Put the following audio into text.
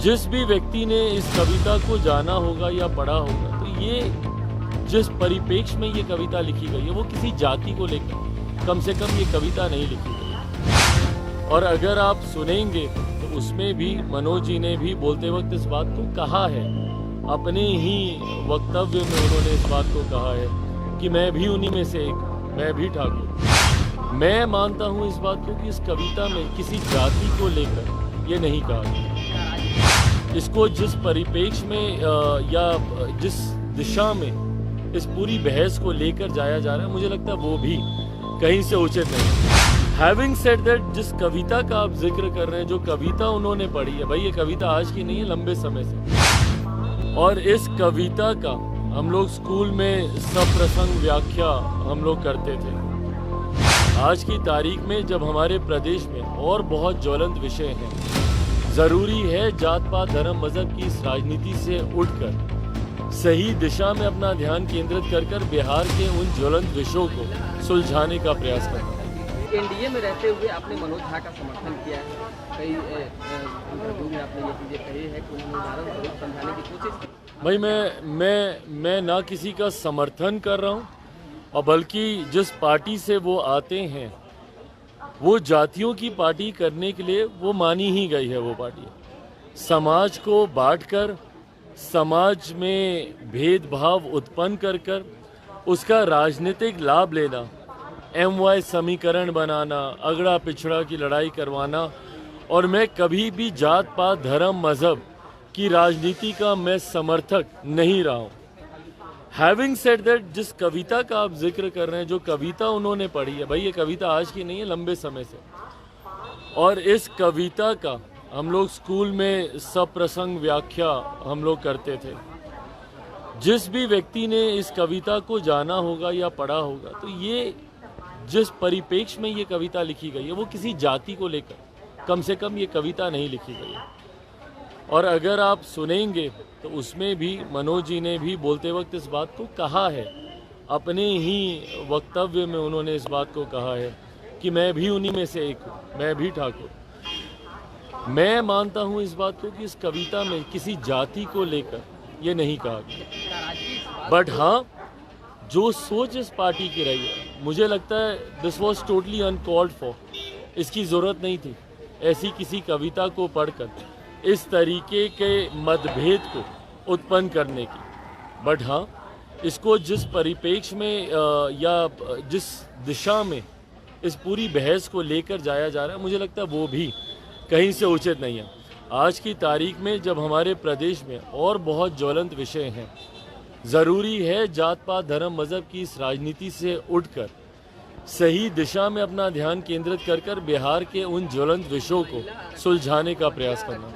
जिस भी व्यक्ति ने इस कविता को जाना होगा या पढ़ा होगा तो ये जिस परिप्रेक्ष्य में ये कविता लिखी गई है वो किसी जाति को लेकर कम से कम ये कविता नहीं लिखी गई। और अगर आप सुनेंगे तो उसमें भी मनोज जी ने भी बोलते वक्त इस बात को कहा है, अपने ही वक्तव्य में उन्होंने इस बात को कहा है कि मैं भी उन्हीं में से एक, मैं भी ठाकुर। मैं मानता हूँ इस बात को कि इस कविता में किसी जाति को लेकर ये नहीं कहा गया। इसको जिस परिप्रेक्ष्य में या जिस दिशा में इस पूरी बहस को लेकर जाया जा रहा है, मुझे लगता है वो भी कहीं से उचित नहीं। हैविंग सेड दैट, जिस कविता का आप जिक्र कर रहे हैं, जो कविता उन्होंने पढ़ी है, भाई ये कविता आज की नहीं है, लंबे समय से। और इस कविता का हम लोग स्कूल में सप्रसंग व्याख्या हम लोग करते थे। आज की तारीख में जब हमारे प्रदेश में और बहुत ज्वलंत विषय हैं, ज़रूरी है जात पात धर्म मजहब की इस राजनीति से उठकर सही दिशा में अपना ध्यान केंद्रित कर बिहार के उन ज्वलंत विषयों को सुलझाने का प्रयास करना। एनडीए में रहते हुए आपने मनोज झा का समर्थन किया है, कई इंटरव्यू में आपने ये चीज़ें कही है कि उन्होंने उदाहरण स्वरूप समझाने की कोशिश की। भाई मैं ना किसी का समर्थन कर रहा हूँ, और बल्कि जिस पार्टी से वो आते हैं वो जातियों की पार्टी करने के लिए वो मानी ही गई है। वो पार्टी समाज को बांटकर, समाज में भेदभाव उत्पन्न कर उसका राजनीतिक लाभ लेना, MY समीकरण बनाना, अगड़ा पिछड़ा की लड़ाई करवाना। और मैं कभी भी जात पात धर्म मजहब की राजनीति का मैं समर्थक नहीं रहा हूँ। हैविंग सेड दैट, जिस कविता का आप जिक्र कर रहे हैं, जो कविता उन्होंने पढ़ी है, भाई ये कविता आज की नहीं है, लंबे समय से। और इस कविता का हम लोग स्कूल में सप्रसंग व्याख्या हम लोग करते थे। जिस भी व्यक्ति ने इस कविता को जाना होगा या पढ़ा होगा तो ये जिस परिप्रेक्ष्य में ये कविता लिखी गई है वो किसी जाति को लेकर कम से कम ये कविता नहीं लिखी गई है। और अगर आप सुनेंगे तो उसमें भी मनोज जी ने भी बोलते वक्त इस बात को कहा है, अपने ही वक्तव्य में उन्होंने इस बात को कहा है कि मैं भी उन्हीं में से एक हूँ, मैं भी ठाकुर। मैं मानता हूँ इस बात को कि इस कविता में किसी जाति को लेकर ये नहीं कहा गया। बट हाँ, जो सोच इस पार्टी की रही है, मुझे लगता है this was totally uncalled for. इसकी ज़रूरत नहीं थी ऐसी किसी कविता को पढ़कर इस तरीके के मतभेद को उत्पन्न करने की। बट हाँ, इसको जिस परिप्रेक्ष्य में या जिस दिशा में इस पूरी बहस को लेकर जाया जा रहा है, मुझे लगता है वो भी कहीं से उचित नहीं है। आज की तारीख में जब हमारे प्रदेश में और बहुत ज्वलंत विषय हैं, ज़रूरी है जात पात धर्म मजहब की इस राजनीति से उठकर सही दिशा में अपना ध्यान केंद्रित कर बिहार के उन ज्वलंत विषयों को सुलझाने का प्रयास करना।